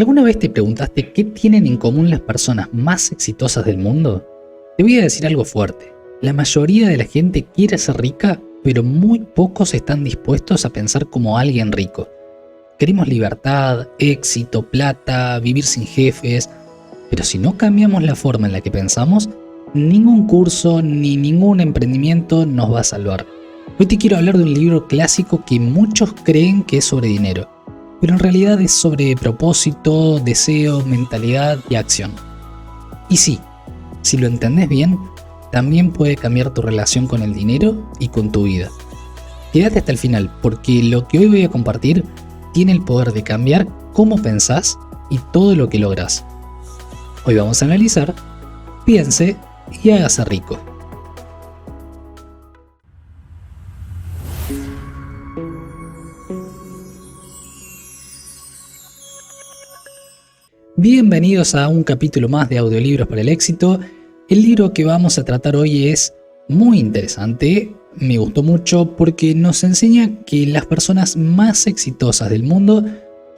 ¿Alguna vez te preguntaste qué tienen en común las personas más exitosas del mundo? Te voy a decir algo fuerte. La mayoría de la gente quiere ser rica, pero muy pocos están dispuestos a pensar como alguien rico. Queremos libertad, éxito, plata, vivir sin jefes, pero si no cambiamos la forma en la que pensamos, ningún curso ni ningún emprendimiento nos va a salvar. Hoy te quiero hablar de un libro clásico que muchos creen que es sobre dinero, pero en realidad es sobre propósito, deseo, mentalidad y acción. Y sí, si lo entendés bien, también puede cambiar tu relación con el dinero y con tu vida. Quédate hasta el final, porque lo que hoy voy a compartir tiene el poder de cambiar cómo pensás y todo lo que lográs. Hoy vamos a analizar Piense y hágase rico. Bienvenidos a un capítulo más de Audiolibros para el Éxito. El libro que vamos a tratar hoy es muy interesante, me gustó mucho porque nos enseña que las personas más exitosas del mundo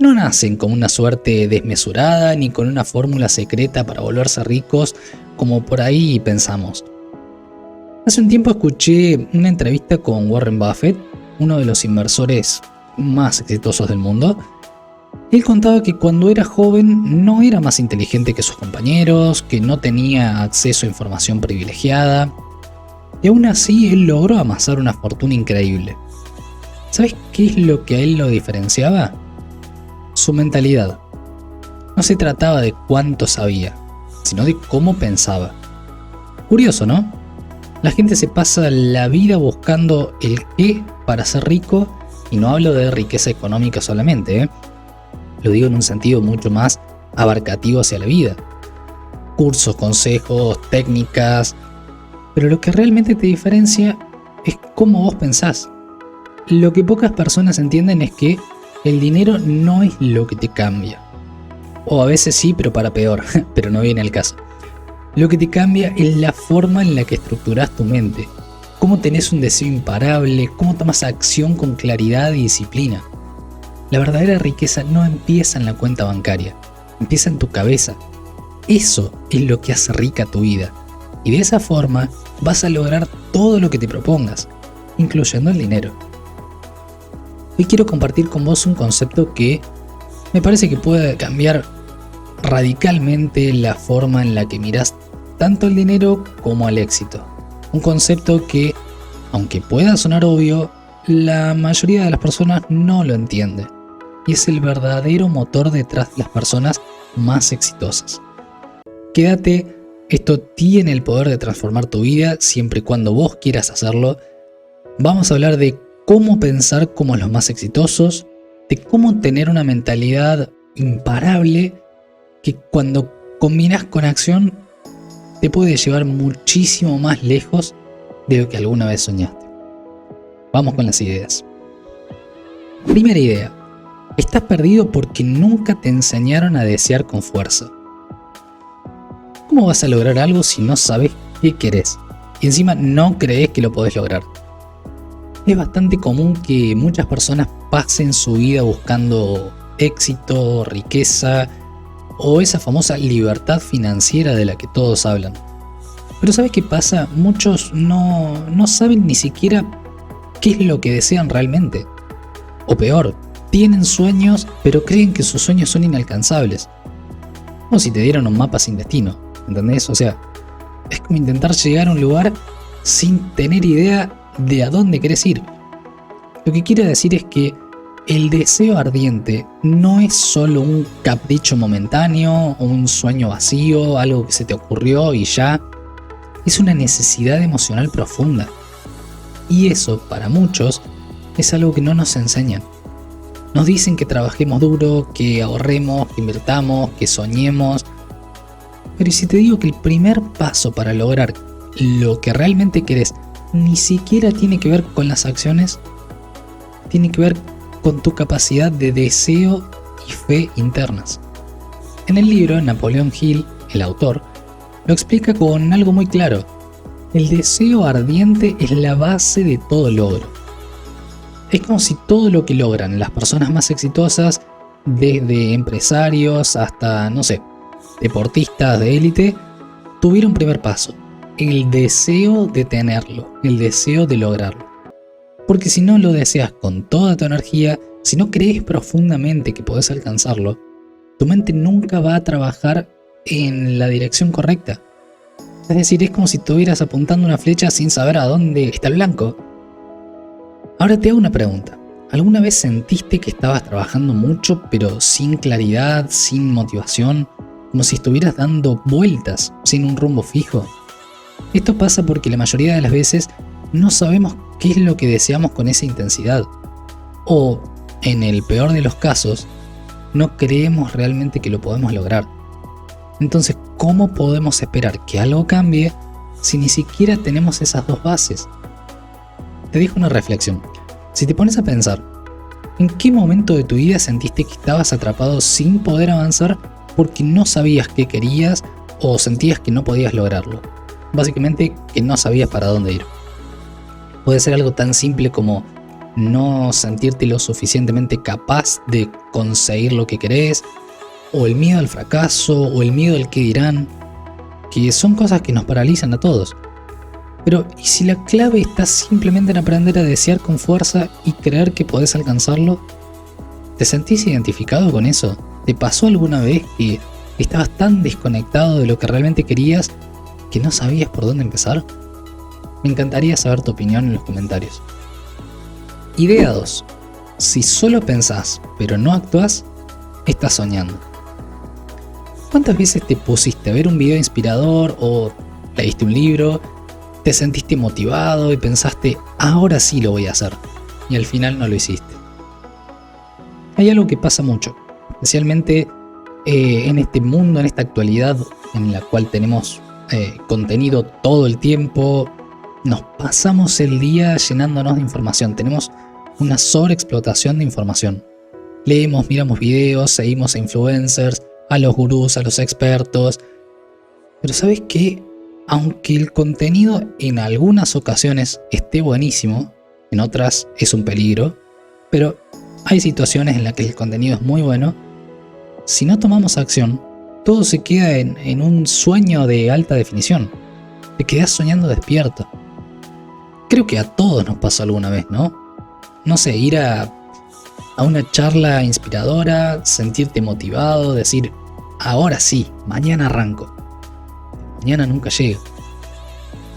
no nacen con una suerte desmesurada ni con una fórmula secreta para volverse ricos como por ahí pensamos. Hace un tiempo escuché una entrevista con Warren Buffett, uno de los inversores más exitosos del mundo. Él contaba que cuando era joven no era más inteligente que sus compañeros, que no tenía acceso a información privilegiada, y aún así él logró amasar una fortuna increíble. ¿Sabes qué es lo que a él lo diferenciaba? Su mentalidad. No se trataba de cuánto sabía, sino de cómo pensaba. Curioso, ¿no? La gente se pasa la vida buscando el qué para ser rico, y no hablo de riqueza económica solamente, Lo digo en un sentido mucho más abarcativo hacia la vida. Cursos, consejos, técnicas. Pero lo que realmente te diferencia es cómo vos pensás. Lo que pocas personas entienden es que el dinero no es lo que te cambia. O a veces sí, pero para peor, pero no viene al caso. Lo que te cambia es la forma en la que estructurás tu mente. Cómo tenés un deseo imparable, cómo tomas acción con claridad y disciplina. La verdadera riqueza no empieza en la cuenta bancaria, empieza en tu cabeza. Eso es lo que hace rica tu vida. Y de esa forma vas a lograr todo lo que te propongas, incluyendo el dinero. Hoy quiero compartir con vos un concepto que me parece que puede cambiar radicalmente la forma en la que mirás tanto el dinero como al éxito. Un concepto que, aunque pueda sonar obvio, la mayoría de las personas no lo entiende. Y es el verdadero motor detrás de las personas más exitosas. Quédate, esto tiene el poder de transformar tu vida siempre y cuando vos quieras hacerlo. Vamos a hablar de cómo pensar como los más exitosos, de cómo tener una mentalidad imparable que cuando combinas con acción te puede llevar muchísimo más lejos de lo que alguna vez soñaste. Vamos con las ideas. Primera idea. Estás perdido porque nunca te enseñaron a desear con fuerza. ¿Cómo vas a lograr algo si no sabes qué querés? Y encima no crees que lo podés lograr. Es bastante común que muchas personas pasen su vida buscando éxito, riqueza o esa famosa libertad financiera de la que todos hablan. Pero ¿sabes qué pasa? Muchos no saben ni siquiera qué es lo que desean realmente. O peor, tienen sueños, pero creen que sus sueños son inalcanzables. Como si te dieran un mapa sin destino, ¿entendés? O sea, es como intentar llegar a un lugar sin tener idea de a dónde querés ir. Lo que quiero decir es que el deseo ardiente no es solo un capricho momentáneo o un sueño vacío, algo que se te ocurrió y ya. Es una necesidad emocional profunda. Y eso, para muchos, es algo que no nos enseñan. Nos dicen que trabajemos duro, que ahorremos, que invirtamos, que soñemos. Pero ¿y si te digo que el primer paso para lograr lo que realmente querés ni siquiera tiene que ver con las acciones? Tiene que ver con tu capacidad de deseo y fe internas. En el libro, Napoleon Hill, el autor, lo explica con algo muy claro. El deseo ardiente es la base de todo logro. Es como si todo lo que logran las personas más exitosas desde empresarios hasta, no sé, deportistas de élite, tuvieron un primer paso: el deseo de tenerlo, el deseo de lograrlo. Porque si no lo deseas con toda tu energía, si no crees profundamente que podés alcanzarlo, tu mente nunca va a trabajar en la dirección correcta. Es decir, es como si estuvieras apuntando una flecha sin saber a dónde está el blanco. Ahora te hago una pregunta. ¿Alguna vez sentiste que estabas trabajando mucho pero sin claridad, sin motivación, como si estuvieras dando vueltas, sin un rumbo fijo? Esto pasa porque la mayoría de las veces no sabemos qué es lo que deseamos con esa intensidad. O, en el peor de los casos, no creemos realmente que lo podemos lograr. Entonces, ¿cómo podemos esperar que algo cambie si ni siquiera tenemos esas dos bases? Te dejo una reflexión. Si te pones a pensar, ¿en qué momento de tu vida sentiste que estabas atrapado sin poder avanzar porque no sabías qué querías o sentías que no podías lograrlo? Básicamente, que no sabías para dónde ir. Puede ser algo tan simple como no sentirte lo suficientemente capaz de conseguir lo que querés, o el miedo al fracaso, o el miedo al qué dirán, que son cosas que nos paralizan a todos. Pero, ¿y si la clave está simplemente en aprender a desear con fuerza y creer que podés alcanzarlo? ¿Te sentís identificado con eso? ¿Te pasó alguna vez que estabas tan desconectado de lo que realmente querías que no sabías por dónde empezar? Me encantaría saber tu opinión en los comentarios. Idea 2. Si solo pensás pero no actuás, estás soñando. ¿Cuántas veces te pusiste a ver un video inspirador o leíste un libro, te sentiste motivado y pensaste, ahora sí lo voy a hacer, y al final no lo hiciste? Hay algo que pasa mucho, especialmente en este mundo, en esta actualidad en la cual tenemos contenido todo el tiempo. Nos pasamos el día llenándonos de información, tenemos una sobreexplotación de información. Leemos, miramos videos, seguimos a influencers, a los gurús, a los expertos. Pero ¿sabes qué? Aunque el contenido en algunas ocasiones esté buenísimo, en otras es un peligro, pero hay situaciones en las que el contenido es muy bueno. Si no tomamos acción, todo se queda en un sueño de alta definición. Te quedás soñando despierto. Creo que a todos nos pasó alguna vez, ¿no? No sé, ir a una charla inspiradora, sentirte motivado, decir, ahora sí, mañana arranco. Mañana nunca llega.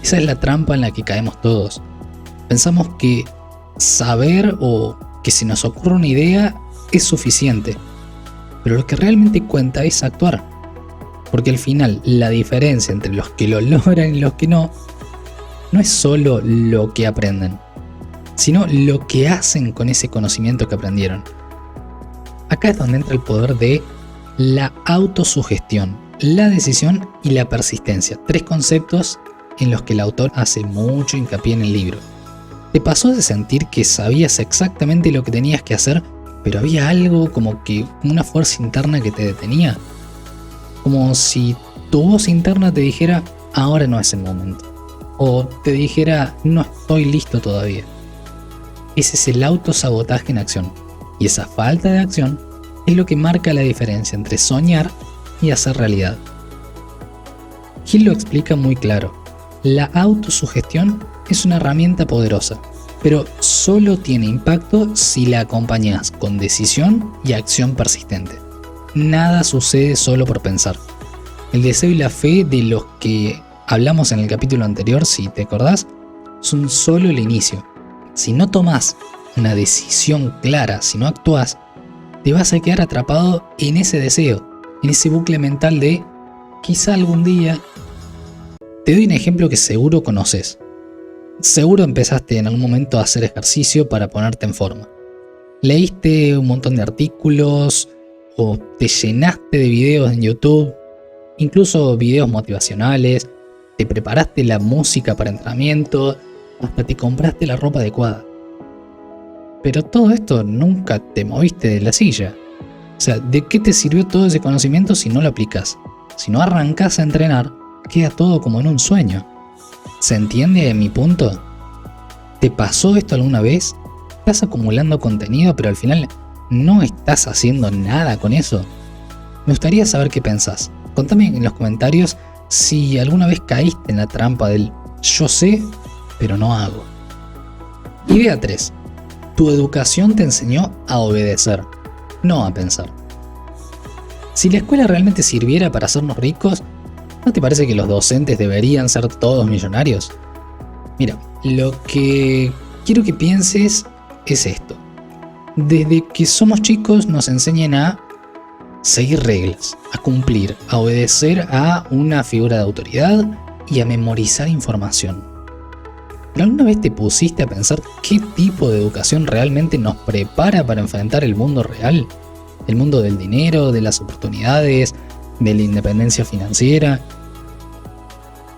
Esa es la trampa en la que caemos todos. Pensamos que saber o que se nos ocurra una idea es suficiente, pero lo que realmente cuenta es actuar. Porque al final la diferencia entre los que lo logran y los que no es solo lo que aprenden, sino lo que hacen con ese conocimiento que aprendieron. Acá es donde entra el poder de la autosugestión, la decisión y la persistencia. 3 conceptos en los que el autor hace mucho hincapié en el libro. ¿Te pasó de sentir que sabías exactamente lo que tenías que hacer, pero había algo como que una fuerza interna que te detenía? Como si tu voz interna te dijera, ahora no es el momento. O te dijera, no estoy listo todavía. Ese es el autosabotaje en acción. Y esa falta de acción es lo que marca la diferencia entre soñar y hacer realidad. Hill lo explica muy claro. La autosugestión es una herramienta poderosa, pero solo tiene impacto si la acompañas con decisión y acción persistente. Nada sucede solo por pensar. El deseo y la fe de los que hablamos en el capítulo anterior, si te acordás, son solo el inicio. Si no tomás una decisión clara, si no actúas, te vas a quedar atrapado en ese deseo, en ese bucle mental de quizá algún día. Te doy un ejemplo que seguro conoces. Seguro empezaste en algún momento a hacer ejercicio para ponerte en forma. Leíste un montón de artículos o te llenaste de videos en YouTube, incluso videos motivacionales, te preparaste la música para entrenamiento, hasta te compraste la ropa adecuada. Pero todo esto nunca te moviste de la silla. O sea, ¿de qué te sirvió todo ese conocimiento si no lo aplicas? Si no arrancas a entrenar, queda todo como en un sueño. ¿Se entiende mi punto? ¿Te pasó esto alguna vez? Estás acumulando contenido, pero al final no estás haciendo nada con eso? Me gustaría saber qué pensás. Contame en los comentarios si alguna vez caíste en la trampa del yo sé, pero no hago. Idea 3. Tu educación te enseñó a obedecer, no a pensar. Si la escuela realmente sirviera para hacernos ricos, ¿no te parece que los docentes deberían ser todos millonarios? Mira, lo que quiero que pienses es esto. Desde que somos chicos nos enseñan a seguir reglas, a cumplir, a obedecer a una figura de autoridad y a memorizar información. ¿Pero alguna vez te pusiste a pensar qué tipo de educación realmente nos prepara para enfrentar el mundo real? El mundo del dinero, de las oportunidades, de la independencia financiera.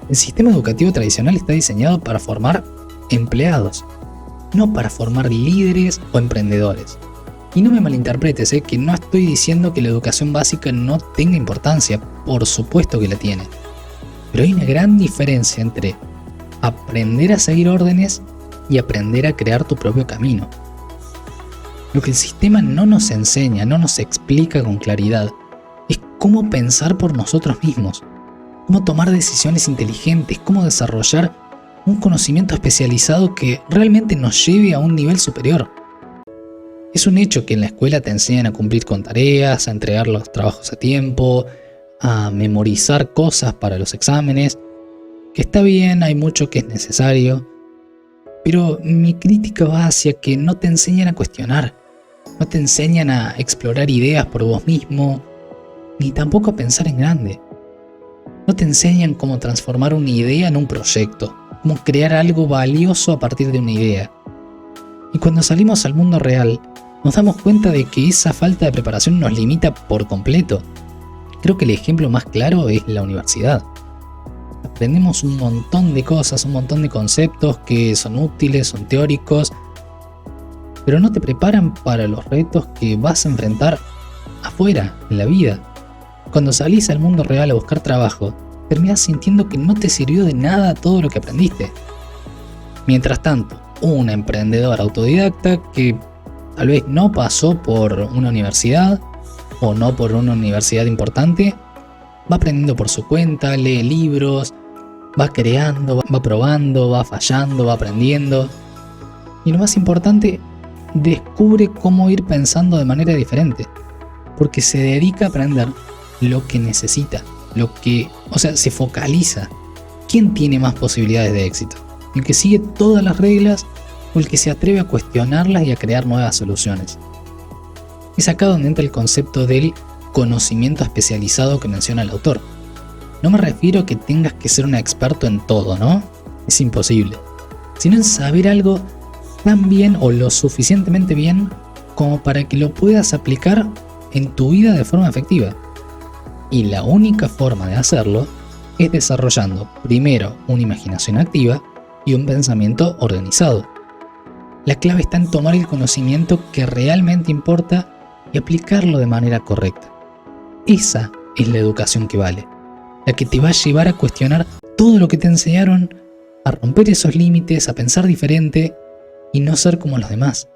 El sistema educativo tradicional está diseñado para formar empleados, no para formar líderes o emprendedores. Y no me malinterpretes, que no estoy diciendo que la educación básica no tenga importancia, por supuesto que la tiene. Pero hay una gran diferencia entre aprender a seguir órdenes y aprender a crear tu propio camino. Lo que el sistema no nos enseña, no nos explica con claridad, es cómo pensar por nosotros mismos, cómo tomar decisiones inteligentes, cómo desarrollar un conocimiento especializado que realmente nos lleve a un nivel superior. Es un hecho que en la escuela te enseñan a cumplir con tareas, a entregar los trabajos a tiempo, a memorizar cosas para los exámenes, que está bien, hay mucho que es necesario, pero mi crítica va hacia que no te enseñan a cuestionar, no te enseñan a explorar ideas por vos mismo, ni tampoco a pensar en grande. No te enseñan cómo transformar una idea en un proyecto, cómo crear algo valioso a partir de una idea. Y cuando salimos al mundo real, nos damos cuenta de que esa falta de preparación nos limita por completo. Creo que el ejemplo más claro es la universidad. Aprendemos un montón de cosas, un montón de conceptos que son útiles, son teóricos, pero no te preparan para los retos que vas a enfrentar afuera, en la vida. Cuando salís al mundo real a buscar trabajo, terminás sintiendo que no te sirvió de nada todo lo que aprendiste. Mientras tanto, una emprendedora autodidacta que tal vez no pasó por una universidad o no por una universidad importante, va aprendiendo por su cuenta, lee libros, va creando, va probando, va fallando, va aprendiendo. Y lo más importante, descubre cómo ir pensando de manera diferente, porque se dedica a aprender lo que necesita, se focaliza. ¿Quién tiene más posibilidades de éxito? ¿El que sigue todas las reglas o el que se atreve a cuestionarlas y a crear nuevas soluciones? Es acá donde entra el concepto del conocimiento especializado que menciona el autor. No me refiero a que tengas que ser un experto en todo, ¿no? Es imposible. Sino en saber algo tan bien o lo suficientemente bien como para que lo puedas aplicar en tu vida de forma efectiva. Y la única forma de hacerlo es desarrollando primero una imaginación activa y un pensamiento organizado. La clave está en tomar el conocimiento que realmente importa y aplicarlo de manera correcta. Esa es la educación que vale, la que te va a llevar a cuestionar todo lo que te enseñaron, a romper esos límites, a pensar diferente y no ser como los demás.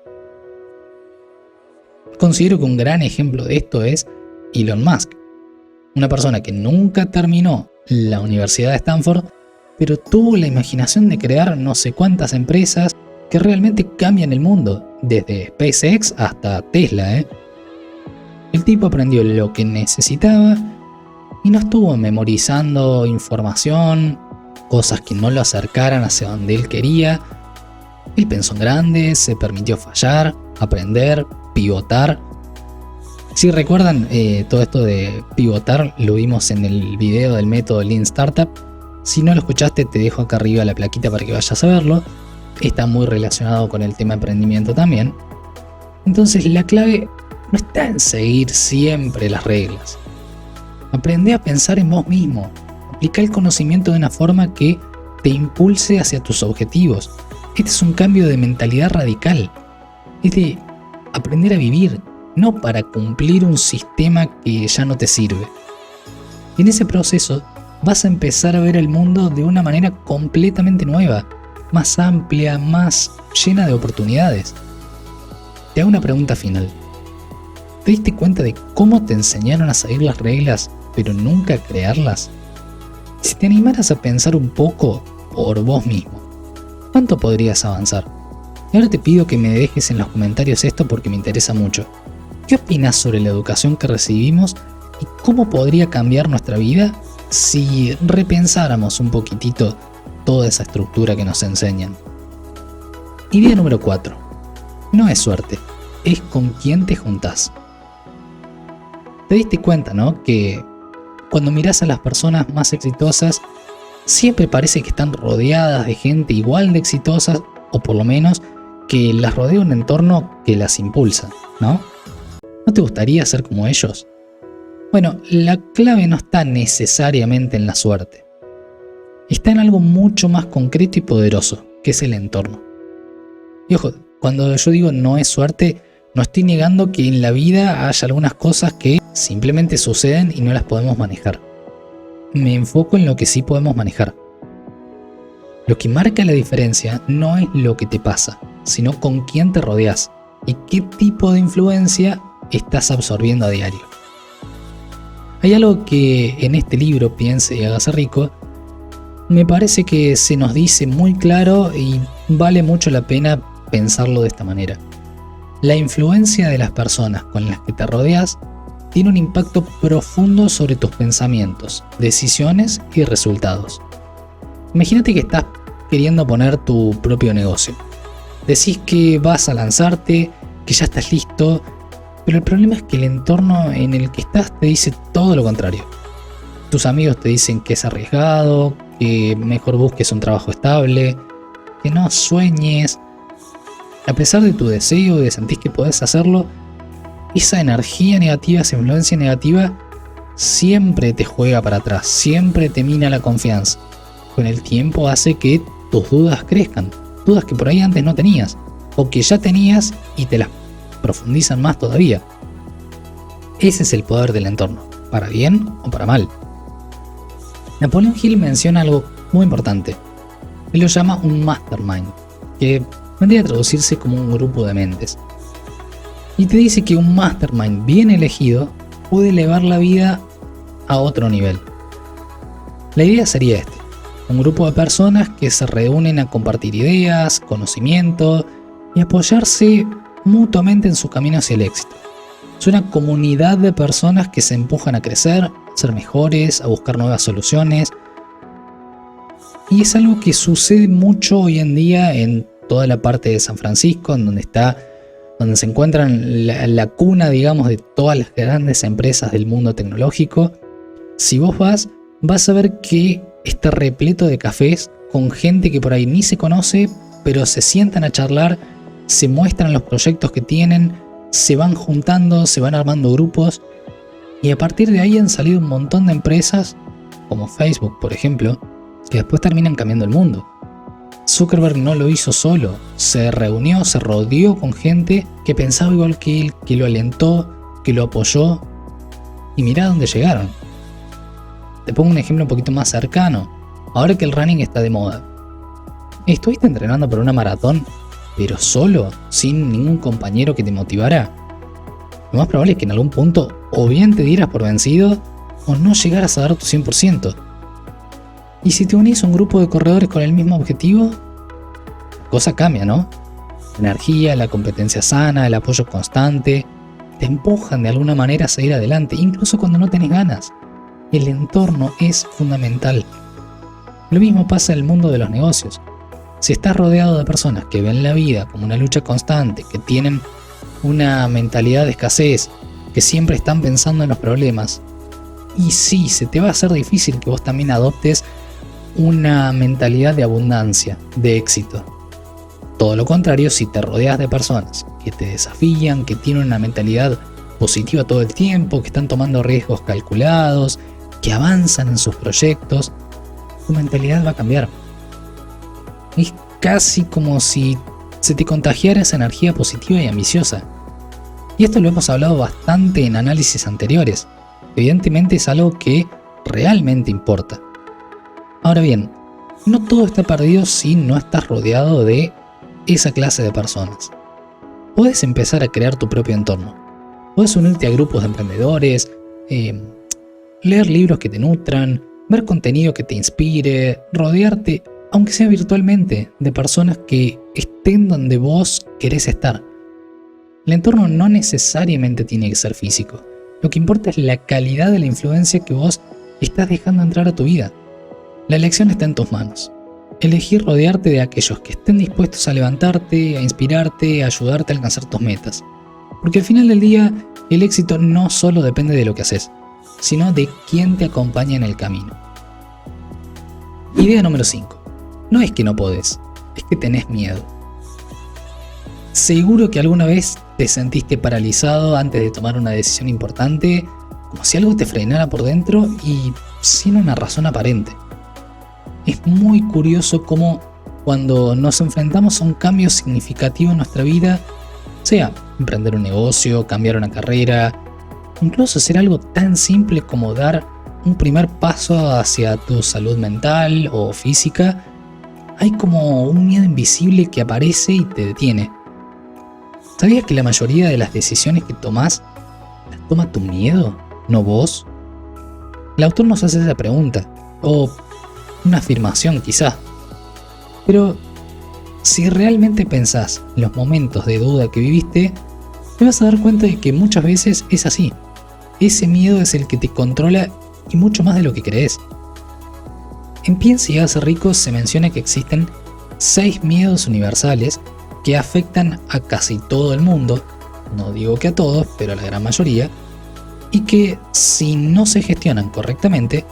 Considero que un gran ejemplo de esto es Elon Musk, una persona que nunca terminó la Universidad de Stanford, pero tuvo la imaginación de crear no sé cuántas empresas que realmente cambian el mundo, desde SpaceX hasta Tesla. El tipo aprendió lo que necesitaba y no estuvo memorizando información, cosas que no lo acercaran hacia donde él quería. Él pensó en grande, se permitió fallar, aprender, pivotar. Si recuerdan, todo esto de pivotar lo vimos en el video del método Lean Startup. Si no lo escuchaste, te dejo acá arriba la plaquita para que vayas a verlo. Está muy relacionado con el tema emprendimiento también. Entonces la clave no está en seguir siempre las reglas. Aprende a pensar en vos mismo. Aplica el conocimiento de una forma que te impulse hacia tus objetivos. Este es un cambio de mentalidad radical. Es de aprender a vivir, no para cumplir un sistema que ya no te sirve. Y en ese proceso vas a empezar a ver el mundo de una manera completamente nueva, más amplia, más llena de oportunidades. Te hago una pregunta final. ¿Te diste cuenta de cómo te enseñaron a seguir las reglas, pero nunca a crearlas? Si te animaras a pensar un poco por vos mismo, ¿cuánto podrías avanzar? Y ahora te pido que me dejes en los comentarios esto porque me interesa mucho. ¿Qué opinas sobre la educación que recibimos y cómo podría cambiar nuestra vida si repensáramos un poquitito toda esa estructura que nos enseñan? Idea número 4. No es suerte, es con quién te juntás. Te diste cuenta, ¿no? Que cuando mirás a las personas más exitosas, siempre parece que están rodeadas de gente igual de exitosas, o por lo menos que las rodea un entorno que las impulsa, ¿no? ¿No te gustaría ser como ellos? Bueno, la clave no está necesariamente en la suerte. Está en algo mucho más concreto y poderoso, que es el entorno. Y ojo, cuando yo digo no es suerte, no estoy negando que en la vida haya algunas cosas que simplemente suceden y no las podemos manejar. Me enfoco en lo que sí podemos manejar. Lo que marca la diferencia no es lo que te pasa, sino con quién te rodeas y qué tipo de influencia estás absorbiendo a diario. Hay algo que en este libro, Piense y hágase rico, me parece que se nos dice muy claro y vale mucho la pena pensarlo de esta manera. La influencia de las personas con las que te rodeas tiene un impacto profundo sobre tus pensamientos, decisiones y resultados. Imagínate que estás queriendo poner tu propio negocio. Decís que vas a lanzarte, que ya estás listo, pero el problema es que el entorno en el que estás te dice todo lo contrario. Tus amigos te dicen que es arriesgado, que mejor busques un trabajo estable, que no sueñes. A pesar de tu deseo y de sentir que podés hacerlo, esa energía negativa, esa influencia negativa, siempre te juega para atrás, siempre te mina la confianza. Con el tiempo hace que tus dudas crezcan, dudas que por ahí antes no tenías, o que ya tenías y te las profundizan más todavía. Ese es el poder del entorno, para bien o para mal. Napoleon Hill menciona algo muy importante. Él lo llama un mastermind, que vendría a traducirse como un grupo de mentes. Y te dice que un mastermind bien elegido puede elevar la vida a otro nivel. La idea sería un grupo de personas que se reúnen a compartir ideas, conocimiento y apoyarse mutuamente en su camino hacia el éxito. Es una comunidad de personas que se empujan a crecer, a ser mejores, a buscar nuevas soluciones. Y es algo que sucede mucho hoy en día en toda la parte de San Francisco, en donde se encuentran la cuna, digamos, de todas las grandes empresas del mundo tecnológico. Si vos vas a ver que está repleto de cafés con gente que por ahí ni se conoce, pero se sientan a charlar, se muestran los proyectos que tienen, se van juntando, se van armando grupos, y a partir de ahí han salido un montón de empresas, como Facebook, por ejemplo, que después terminan cambiando el mundo. Zuckerberg no lo hizo solo, se reunió, se rodeó con gente que pensaba igual que él, que lo alentó, que lo apoyó, y mirá dónde llegaron. Te pongo un ejemplo un poquito más cercano. Ahora que el running está de moda, ¿estuviste entrenando para una maratón, pero solo, sin ningún compañero que te motivara? Lo más probable es que en algún punto o bien te dieras por vencido o no llegaras a dar tu 100%. Y si te unís a un grupo de corredores con el mismo objetivo, la cosa cambia, ¿no? La energía, la competencia sana, el apoyo constante, te empujan de alguna manera a seguir adelante, incluso cuando no tenés ganas. El entorno es fundamental. Lo mismo pasa en el mundo de los negocios. Si estás rodeado de personas que ven la vida como una lucha constante, que tienen una mentalidad de escasez, que siempre están pensando en los problemas, y sí, se te va a hacer difícil que vos también adoptes una mentalidad de abundancia, de éxito. Todo lo contrario, si te rodeas de personas que te desafían, que tienen una mentalidad positiva todo el tiempo, que están tomando riesgos calculados, que avanzan en sus proyectos, tu mentalidad va a cambiar. Es casi como si se te contagiara esa energía positiva y ambiciosa. Y esto lo hemos hablado bastante en análisis anteriores. Evidentemente es algo que realmente importa. Ahora bien, no todo está perdido si no estás rodeado de esa clase de personas. Puedes empezar a crear tu propio entorno. Puedes unirte a grupos de emprendedores, leer libros que te nutran, ver contenido que te inspire, rodearte, aunque sea virtualmente, de personas que estén donde vos querés estar. El entorno no necesariamente tiene que ser físico. Lo que importa es la calidad de la influencia que vos estás dejando entrar a tu vida. La elección está en tus manos. Elegir rodearte de aquellos que estén dispuestos a levantarte, a inspirarte, a ayudarte a alcanzar tus metas. Porque al final del día, el éxito no solo depende de lo que haces, sino de quién te acompaña en el camino. Idea número 5. No es que no podés, es que tenés miedo. Seguro que alguna vez te sentiste paralizado antes de tomar una decisión importante, como si algo te frenara por dentro y sin una razón aparente. Es muy curioso cómo cuando nos enfrentamos a un cambio significativo en nuestra vida, sea emprender un negocio, cambiar una carrera, incluso hacer algo tan simple como dar un primer paso hacia tu salud mental o física, hay como un miedo invisible que aparece y te detiene. ¿Sabías que la mayoría de las decisiones que tomás las toma tu miedo, no vos? El autor nos hace esa pregunta, o una afirmación quizá. Pero si realmente pensás en los momentos de duda que viviste, te vas a dar cuenta de que muchas veces es así. Ese miedo es el que te controla y mucho más de lo que crees. En Piensa y hágase rico se menciona que existen 6 miedos universales que afectan a casi todo el mundo, no digo que a todos, pero a la gran mayoría, y que si no se gestionan correctamente,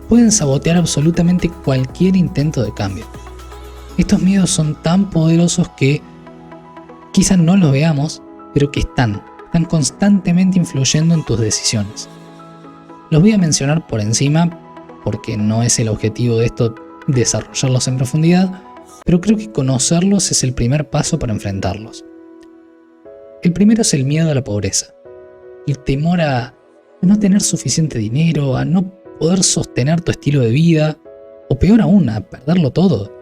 pueden sabotear absolutamente cualquier intento de cambio. Estos miedos son tan poderosos que quizás no los veamos, pero que están constantemente influyendo en tus decisiones. Los voy a mencionar por encima porque no es el objetivo de esto desarrollarlos en profundidad, pero creo que conocerlos es el primer paso para enfrentarlos. El primero es el miedo a la pobreza, el temor a no tener suficiente dinero, a no poder sostener tu estilo de vida, o peor aún, a perderlo todo.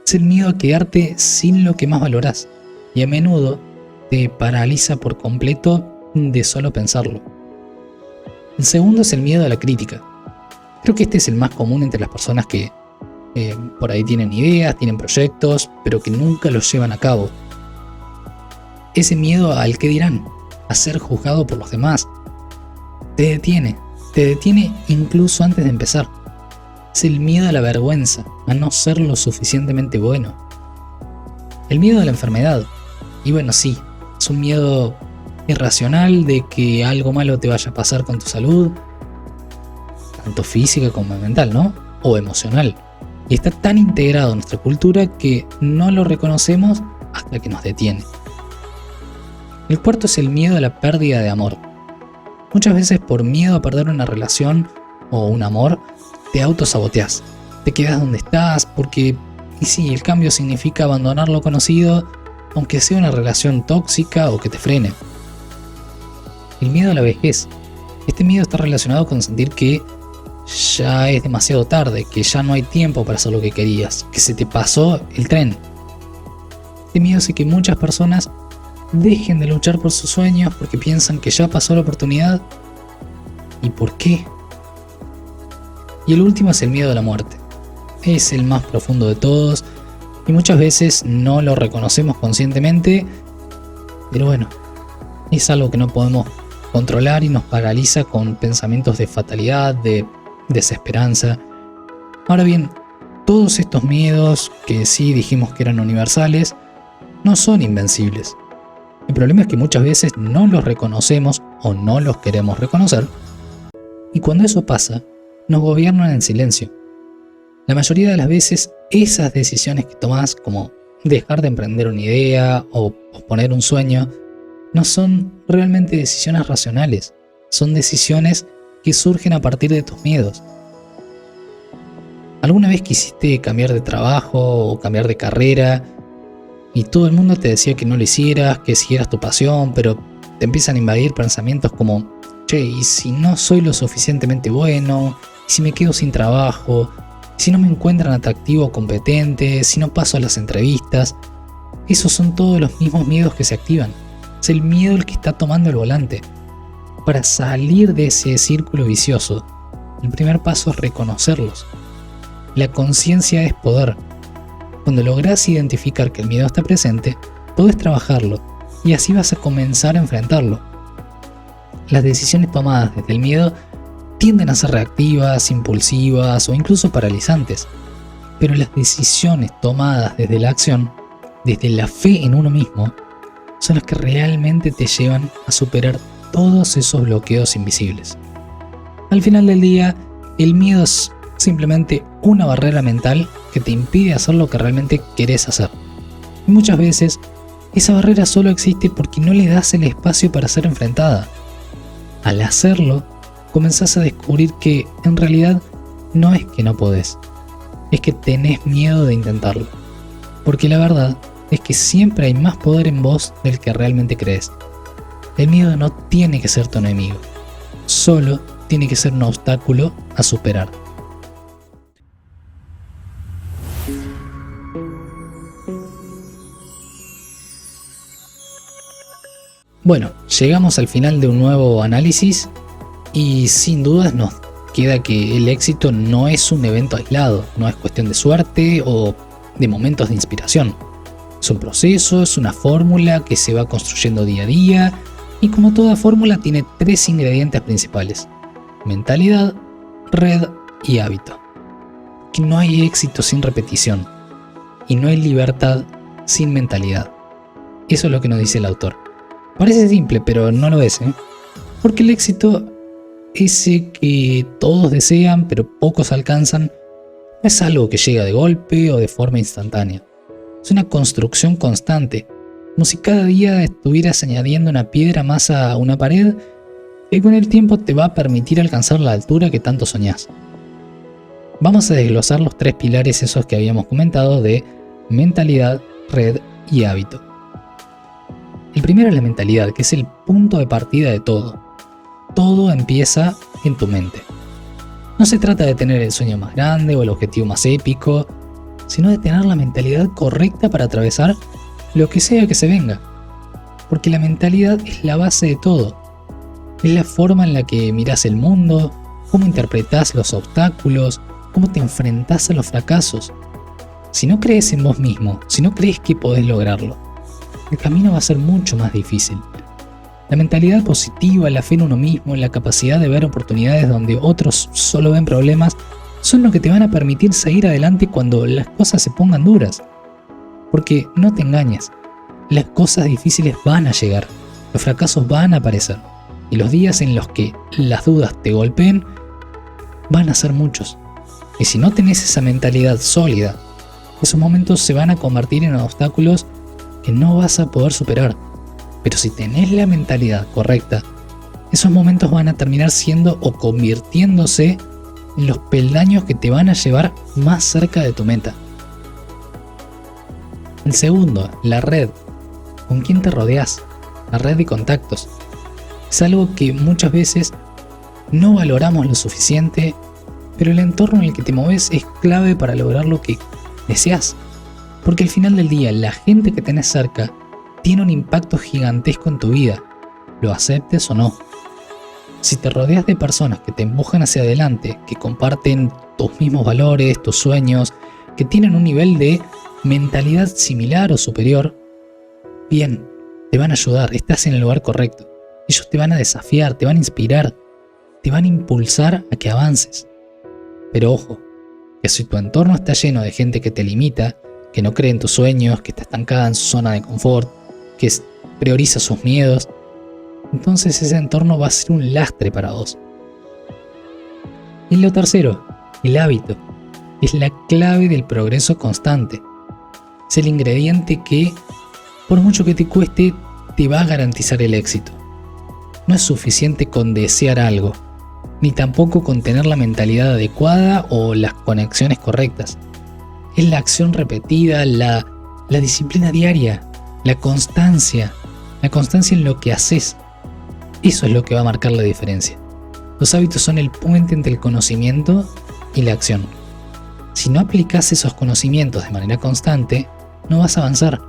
Es el miedo a quedarte sin lo que más valorás, y a menudo te paraliza por completo de solo pensarlo. El segundo es el miedo a la crítica. Creo que este es el más común entre las personas que por ahí tienen ideas, tienen proyectos, pero que nunca los llevan a cabo. Ese miedo al qué dirán, a ser juzgado por los demás, te detiene incluso antes de empezar. Es el miedo a la vergüenza, a no ser lo suficientemente bueno. El miedo a la enfermedad. Y bueno, sí, es un miedo irracional de que algo malo te vaya a pasar con tu salud, tanto física como mental, ¿no? O emocional. Y está tan integrado en nuestra cultura que no lo reconocemos hasta que nos detiene. El cuarto es el miedo a la pérdida de amor. Muchas veces por miedo a perder una relación o un amor, te autosaboteas. Te quedas donde estás porque, y sí, el cambio significa abandonar lo conocido, aunque sea una relación tóxica o que te frene. El miedo a la vejez. Este miedo está relacionado con sentir que ya es demasiado tarde, que ya no hay tiempo para hacer lo que querías, que se te pasó el tren. Este miedo hace que muchas personas dejen de luchar por sus sueños porque piensan que ya pasó la oportunidad. ¿Y por qué? Y el último es el miedo a la muerte. Es el más profundo de todos y muchas veces no lo reconocemos conscientemente, pero bueno, es algo que no podemos controlar y nos paraliza con pensamientos de fatalidad, de desesperanza. Ahora bien, todos estos miedos, que sí dijimos que eran universales, no son invencibles. El problema es que muchas veces no los reconocemos o no los queremos reconocer, y cuando eso pasa, nos gobiernan en silencio. La mayoría de las veces, esas decisiones que tomás, como dejar de emprender una idea o posponer un sueño, no son realmente decisiones racionales, son decisiones que surgen a partir de tus miedos. ¿Alguna vez quisiste cambiar de trabajo o cambiar de carrera y todo el mundo te decía que no lo hicieras, que siguieras tu pasión, pero te empiezan a invadir pensamientos como: che, ¿y si no soy lo suficientemente bueno? ¿Y si me quedo sin trabajo? ¿Y si no me encuentran atractivo o competente? ¿Si no paso a las entrevistas? Esos son todos los mismos miedos que se activan. Es el miedo el que está tomando el volante. Para salir de ese círculo vicioso, el primer paso es reconocerlos. La conciencia es poder. Cuando logras identificar que el miedo está presente, podés trabajarlo y así vas a comenzar a enfrentarlo. Las decisiones tomadas desde el miedo tienden a ser reactivas, impulsivas o incluso paralizantes. Pero las decisiones tomadas desde la acción, desde la fe en uno mismo, son las que realmente te llevan a superar todos esos bloqueos invisibles. Al final del día, el miedo es simplemente una barrera mental que te impide hacer lo que realmente querés hacer. Y muchas veces, esa barrera solo existe porque no le das el espacio para ser enfrentada. Al hacerlo, comenzás a descubrir que en realidad no es que no podés, es que tenés miedo de intentarlo. Porque la verdad es que siempre hay más poder en vos del que realmente crees. El miedo no tiene que ser tu enemigo, solo tiene que ser un obstáculo a superar. Bueno, llegamos al final de un nuevo análisis y sin dudas nos queda que el éxito no es un evento aislado, no es cuestión de suerte o de momentos de inspiración. Es un proceso, es una fórmula que se va construyendo día a día y como toda fórmula tiene 3 ingredientes principales: mentalidad, red y hábito. Que no hay éxito sin repetición y no hay libertad sin mentalidad. Eso es lo que nos dice el autor. Parece simple, pero no lo es, porque el éxito, ese que todos desean pero pocos alcanzan, no es algo que llega de golpe o de forma instantánea. Es una construcción constante, como si cada día estuvieras añadiendo una piedra más a una pared que con el tiempo te va a permitir alcanzar la altura que tanto soñás. Vamos a desglosar los 3 pilares esos que habíamos comentado de mentalidad, red y hábito. El primero es la mentalidad, que es el punto de partida de todo. Todo empieza en tu mente. No se trata de tener el sueño más grande o el objetivo más épico, sino de tener la mentalidad correcta para atravesar lo que sea que se venga. Porque la mentalidad es la base de todo. Es la forma en la que mirás el mundo, cómo interpretás los obstáculos, cómo te enfrentás a los fracasos. Si no crees en vos mismo, si no crees que podés lograrlo, el camino va a ser mucho más difícil. La mentalidad positiva, la fe en uno mismo, la capacidad de ver oportunidades donde otros solo ven problemas, son lo que te van a permitir seguir adelante cuando las cosas se pongan duras. Porque no te engañes, las cosas difíciles van a llegar, los fracasos van a aparecer, y los días en los que las dudas te golpeen van a ser muchos. Y si no tenés esa mentalidad sólida, esos momentos se van a convertir en obstáculos que no vas a poder superar. Pero si tenés la mentalidad correcta, esos momentos van a terminar siendo o convirtiéndose en los peldaños que te van a llevar más cerca de tu meta. El segundo, la red. ¿Con quién te rodeas? La red de contactos. Es algo que muchas veces no valoramos lo suficiente, pero el entorno en el que te moves es clave para lograr lo que deseas. Porque al final del día, la gente que tenés cerca tiene un impacto gigantesco en tu vida, lo aceptes o no. Si te rodeas de personas que te empujan hacia adelante, que comparten tus mismos valores, tus sueños, que tienen un nivel de mentalidad similar o superior, bien, te van a ayudar, estás en el lugar correcto. Ellos te van a desafiar, te van a inspirar, te van a impulsar a que avances. Pero ojo, que si tu entorno está lleno de gente que te limita, que no cree en tus sueños, que está estancada en su zona de confort, que prioriza sus miedos, entonces ese entorno va a ser un lastre para vos. Y lo tercero, el hábito, es la clave del progreso constante. Es el ingrediente que, por mucho que te cueste, te va a garantizar el éxito. No es suficiente con desear algo, ni tampoco con tener la mentalidad adecuada o las conexiones correctas. Es la acción repetida, la disciplina diaria, la constancia en lo que haces. Eso es lo que va a marcar la diferencia. Los hábitos son el puente entre el conocimiento y la acción. Si no aplicas esos conocimientos de manera constante, no vas a avanzar.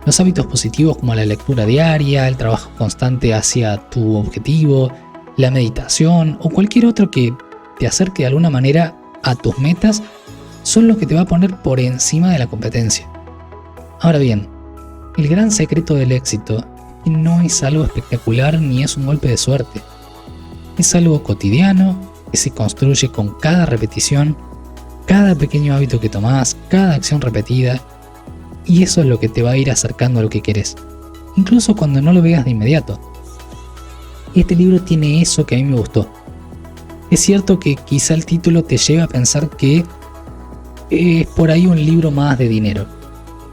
Los hábitos positivos como la lectura diaria, el trabajo constante hacia tu objetivo, la meditación o cualquier otro que te acerque de alguna manera a tus metas son los que te va a poner por encima de la competencia. Ahora bien, el gran secreto del éxito no es algo espectacular ni es un golpe de suerte. Es algo cotidiano que se construye con cada repetición, cada pequeño hábito que tomás, cada acción repetida, y eso es lo que te va a ir acercando a lo que querés, incluso cuando no lo veas de inmediato. Este libro tiene eso que a mí me gustó. Es cierto que quizá el título te lleve a pensar que es por ahí un libro más de dinero,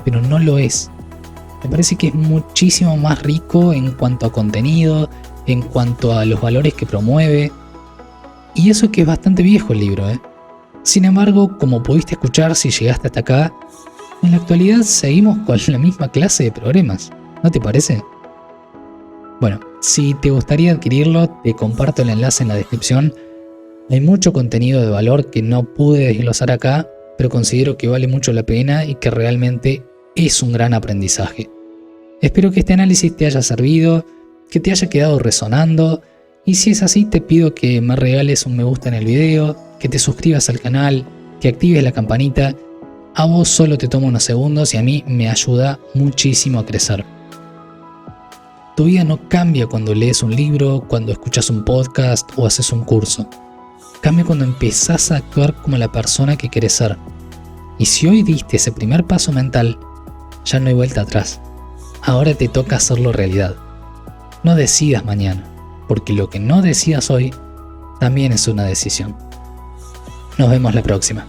pero no lo es. Me parece que es muchísimo más rico en cuanto a contenido, en cuanto a los valores que promueve, y eso que es bastante viejo el libro, ¿eh? Sin embargo, como pudiste escuchar si llegaste hasta acá, en la actualidad seguimos con la misma clase de problemas, ¿no te parece? Bueno, si te gustaría adquirirlo, te comparto el enlace en la descripción. Hay mucho contenido de valor que no pude desglosar acá, pero considero que vale mucho la pena y que realmente es un gran aprendizaje. Espero que este análisis te haya servido, que te haya quedado resonando, y si es así te pido que me regales un me gusta en el video, que te suscribas al canal, que actives la campanita. A vos solo te toma unos segundos y a mí me ayuda muchísimo a crecer. Tu vida no cambia cuando lees un libro, cuando escuchas un podcast o haces un curso. Cambia cuando empezás a actuar como la persona que querés ser. Y si hoy diste ese primer paso mental, ya no hay vuelta atrás. Ahora te toca hacerlo realidad. No decidas mañana, porque lo que no decidas hoy también es una decisión. Nos vemos la próxima.